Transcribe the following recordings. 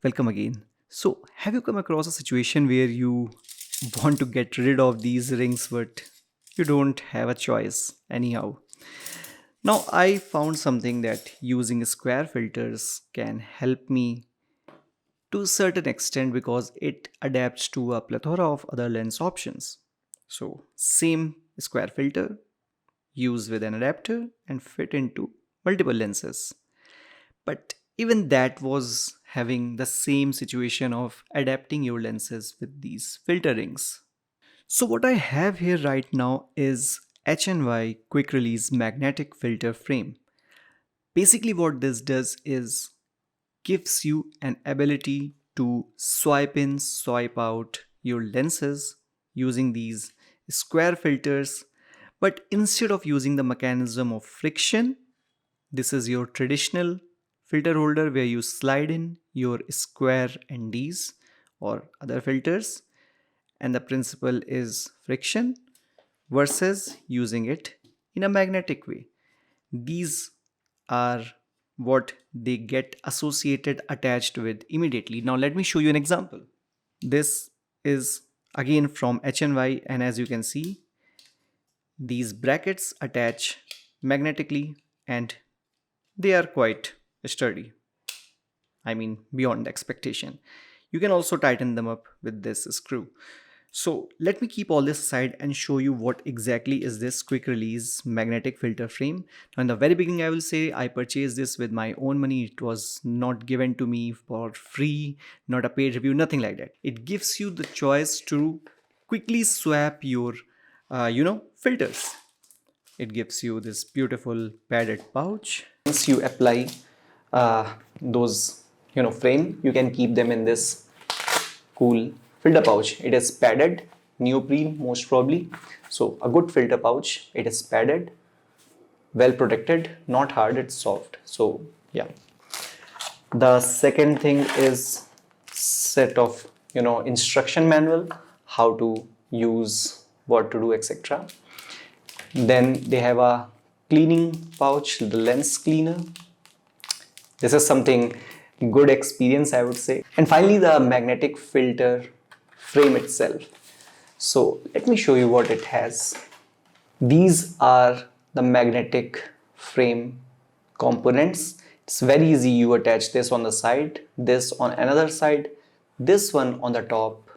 Welcome again. So, have you come across a situation where you want to get rid of these rings but you don't have a choice anyhow? Now, I found something that using square filters can help me to a certain extent because it adapts to a plethora of other lens options. So, same square filter, use with an adapter and fit into multiple lenses. But even that was having the same situation of adapting your lenses with these filter rings. So what I have here right now is HNY quick release magnetic filter frame. Basically what this does is gives you an ability to swipe in, swipe out your lenses using these square filters. But instead of using the mechanism of friction, this is your traditional filter holder where you slide in your square NDs or other filters, and the principle is friction versus using it in a magnetic way. These are what they get associated attached with immediately. Now let me show you an example. This is again from HNY, and as you can see, these brackets attach magnetically and they are quite sturdy. I mean, beyond expectation. You can also tighten them up with this screw. So let me keep all this aside and show you what exactly is this quick release magnetic filter frame. Now in the very beginning I will say I purchased this with my own money. It was not given to me for free, not a paid review, nothing like that. It gives you the choice to quickly swap your filters. It gives you this beautiful padded pouch. Once you apply those frame, you can keep them in this cool filter pouch. It is padded, neoprene most probably. So a good filter pouch. It is padded, well protected, not hard, it's soft. So yeah. The second thing is set of instruction manual, how to use, what to do, etc. Then they have a cleaning pouch, the lens cleaner. This is something good experience, I would say. And finally, the magnetic filter frame itself. So let me show you what it has. These are the magnetic frame components. It's very easy. You attach this on the side, this on another side, this one on the top,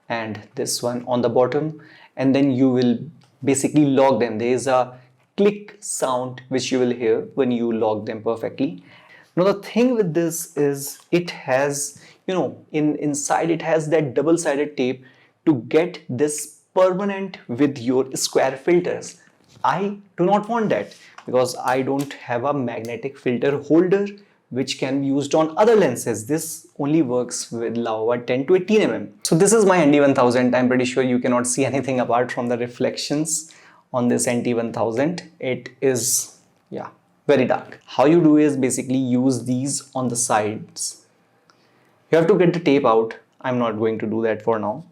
and this one on the bottom, and then you will basically lock them. There is a click sound which you will hear when you lock them perfectly. Now the thing with this is it has, inside it has that double-sided tape to get this permanent with your square filters. I do not want that because I don't have a magnetic filter holder which can be used on other lenses. This only works with LOWA 10 to 18 mm. So this is my ND1000. I'm pretty sure you cannot see anything apart from the reflections on this NT1000. It is, yeah, very dark. How you do is basically use these on the sides. You have to get the tape out. I'm not going to do that for now.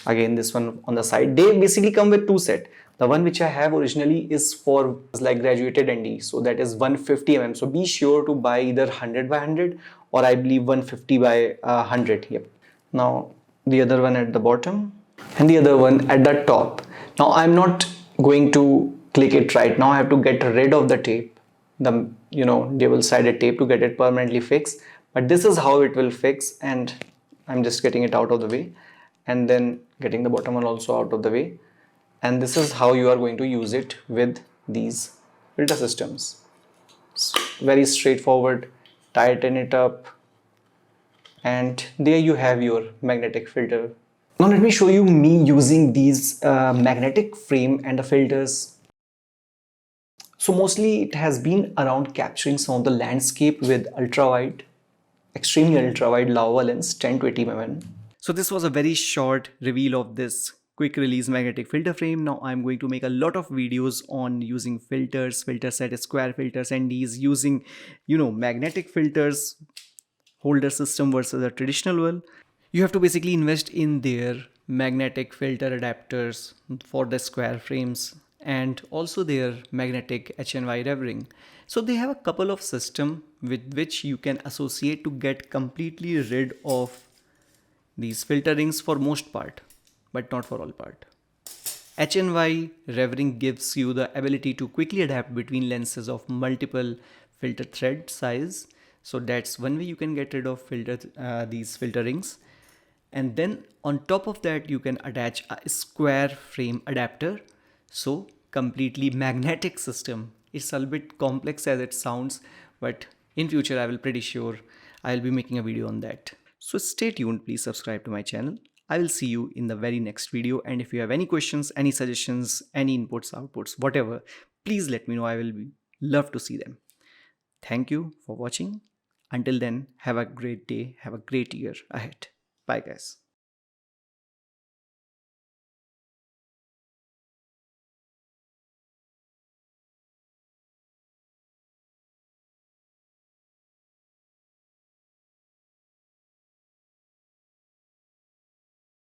Again, this one on the side. They basically come with two sets. The one which I have originally is for like graduated ND, so that is 150 mm. So be sure to buy either 100 by 100 or I believe 150 by 100. Yep. Now the other one at the bottom and the other one at the top. Now I'm not going to click it right now. I have to get rid of the tape, the double-sided tape, to get it permanently fixed. But this is how it will fix, and I'm just getting it out of the way and then getting the bottom one also out of the way. And this is how you are going to use it with these filter systems. It's very straightforward. Tighten it up and there you have your magnetic filter. Now let me show you me using these magnetic frame and the filters. So mostly it has been around capturing some of the landscape with ultra-wide, extremely ultra-wide LOWA lens 10 to 80 mm. So this was a very short reveal of this quick release magnetic filter frame. Now I'm going to make a lot of videos on using filters, filter set, square filters, and these using magnetic filters holder system versus a traditional one. You have to basically invest in their magnetic filter adapters for the square frames and also their magnetic HNY revoring. So they have a couple of system with which you can associate to get completely rid of these filterings for most part, but not for all part. HNY revoring gives you the ability to quickly adapt between lenses of multiple filter thread size. So that's one way you can get rid of these filterings. And then on top of that, you can attach a square frame adapter. So completely magnetic system. It's a bit complex as it sounds, but in future I will pretty sure I'll be making a video on that. So stay tuned, please subscribe to my channel. I will see you in the very next video, and if you have any questions, any suggestions, any inputs, outputs, whatever, please let me know. I will be love to see them. Thank you for watching. Until then, have a great day, have a great year ahead. Bye guys.